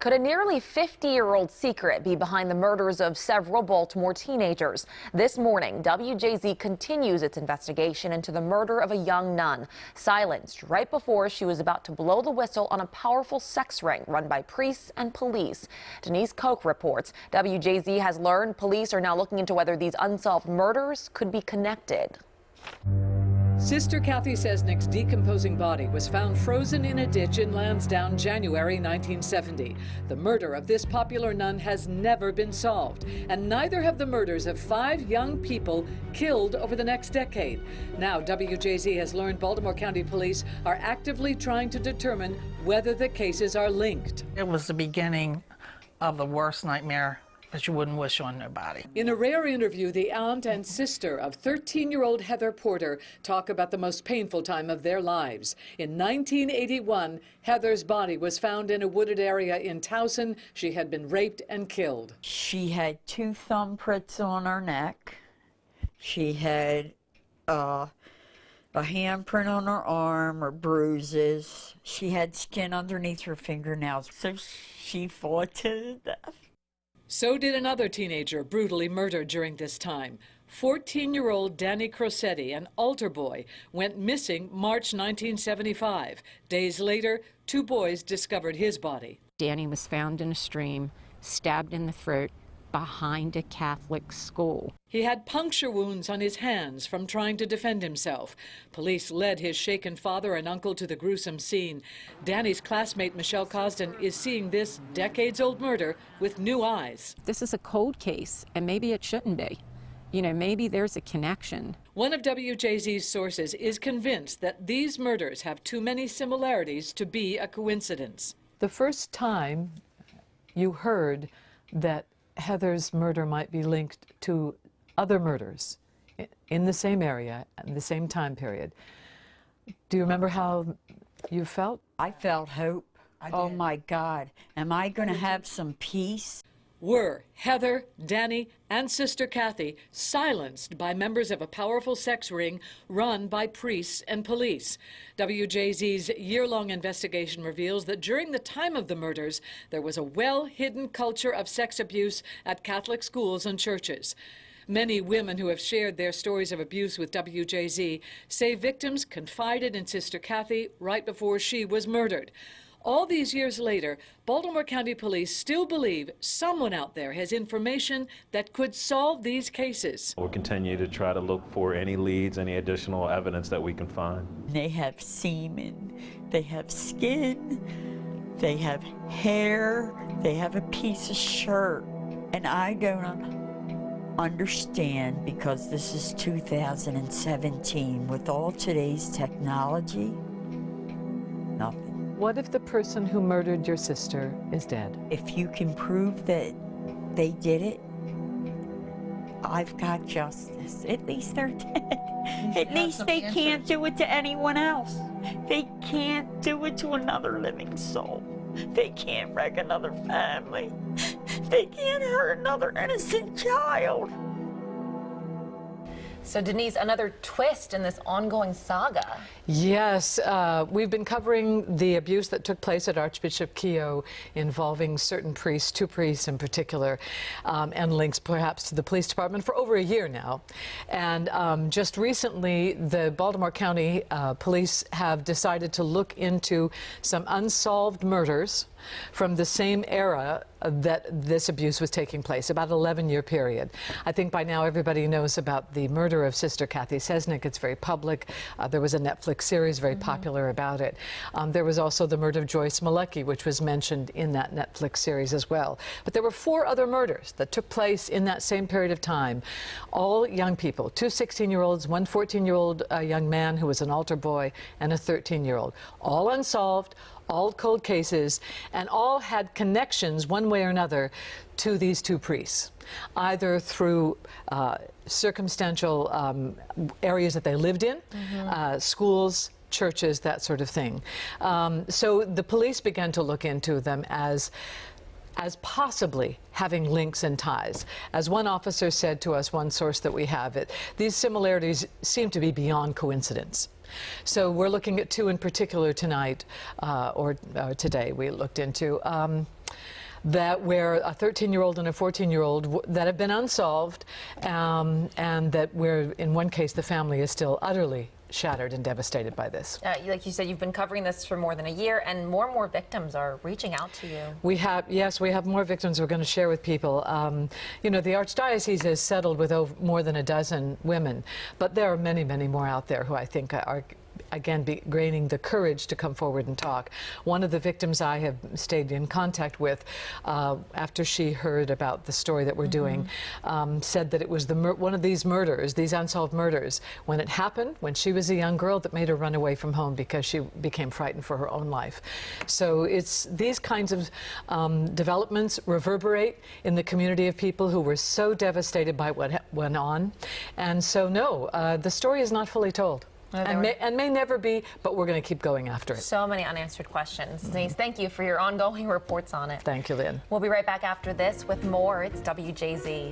Could a nearly 50-year-old secret be behind the murders of several Baltimore teenagers? This morning, WJZ continues its investigation into the murder of a young nun, silenced right before she was about to blow the whistle on a powerful sex ring run by priests and police. Denise Koch reports WJZ has learned police are now looking into whether these unsolved murders could be connected. Sister Cathy Cesnik's decomposing body was found frozen in a ditch in Lansdowne, January 1970. The murder of this popular nun has never been solved, and neither have the murders of 5 young people killed over the next decade. Now, WJZ has learned Baltimore County Police are actively trying to determine whether the cases are linked. It was the beginning of the worst nightmare that you wouldn't wish on nobody. In a rare interview, the aunt and sister of 13-year-old Heather Porter talk about the most painful time of their lives. In 1981, Heather's body was found in a wooded area in Towson. She had been raped and killed. She had 2 thumbprints on her neck. She had a handprint on her arm or bruises. She had skin underneath her fingernails. So she fought to the death. So did another teenager brutally murdered during this time. 14-year-old Danny Crossetti, an altar boy, went missing March 1975. Days later, 2 boys discovered his body. Danny was found in a stream, stabbed in the throat, behind a Catholic school. He had puncture wounds on his hands from trying to defend himself. Police led his shaken father and uncle to the gruesome scene. Danny's classmate Michelle Cosden is seeing this decades-old murder with new eyes. This is a cold case, and maybe it shouldn't be. You know, maybe there's a connection. One of WJZ's sources is convinced that these murders have too many similarities to be a coincidence. The first time you heard that Heather's murder might be linked to other murders in the same area, in the same time period. Do you remember how you felt? I felt hope. Oh my God, am I going to have some peace? Were Heather, Danny, and Sister Cathy silenced by members of a powerful sex ring run by priests and police? WJZ's year-long investigation reveals that during the time of the murders, there was a well-hidden culture of sex abuse at Catholic schools and churches. Many women who have shared their stories of abuse with WJZ say victims confided in Sister Cathy right before she was murdered. All these years later, Baltimore County Police still believe someone out there has information that could solve these cases. We'll continue to try to look for any leads, any additional evidence that we can find. They have semen, they have skin, they have hair, they have a piece of shirt. And I don't understand, because this is 2017, with all today's technology, nothing. What if the person who murdered your sister is dead? If you can prove that they did it, I've got justice. At least they're dead. At least they can't do it to anyone else. They can't do it to another living soul. They can't wreck another family. They can't hurt another innocent child. So, Denise, another twist in this ongoing saga. Yes, we've been covering the abuse that took place at Archbishop Keough involving certain priests, 2 priests in particular, and links perhaps to the police department for over a year now. And just recently, the Baltimore County Police have decided to look into some unsolved murders from the same era that this abuse was taking place, about an 11-year period. I think by now everybody knows about the murder of Sister Cathy Cesnik. It's very public. There was a Netflix series very popular about it. There was also the murder of Joyce Malecki, which was mentioned in that Netflix series as well. But there were 4 other murders that took place in that same period of time. All young people, 2 16-year-olds, 1 14-year-old young man who was an altar boy, and a 13-year-old. All unsolved, all cold cases, and all had connections one way or another to these 2 priests, either through circumstantial areas that they lived in, schools, churches, that sort of thing. So the police began to look into them as as possibly having links and ties. As one officer said to us, one source that we have, these similarities seem to be beyond coincidence. So we're looking at two in particular tonight, or today we looked into, that where a 13-year-old and a 14-year-old that have been unsolved, and that where in one case the family is still utterly shattered and devastated by this. Like you said, you've been covering this for more than a year, and more victims are reaching out to you. We have, yes, we have more victims we're going to share with people. You know, the Archdiocese has settled with more than a dozen women, but there are many, many more out there who I think are again gaining the courage to come forward and talk. One of the victims I have stayed in contact with after she heard about the story that we're doing said that it was one of these murders, these unsolved murders, when it happened, when she was a young girl, that made her run away from home because she became frightened for her own life. So it's these kinds of developments reverberate in the community of people who were so devastated by what went on. And so no, the story is not fully told. And may never be, but we're going to keep going after it. So many unanswered questions. Denise, thank you for your ongoing reports on it. Thank you, Lynn. We'll be right back after this with more. It's WJZ.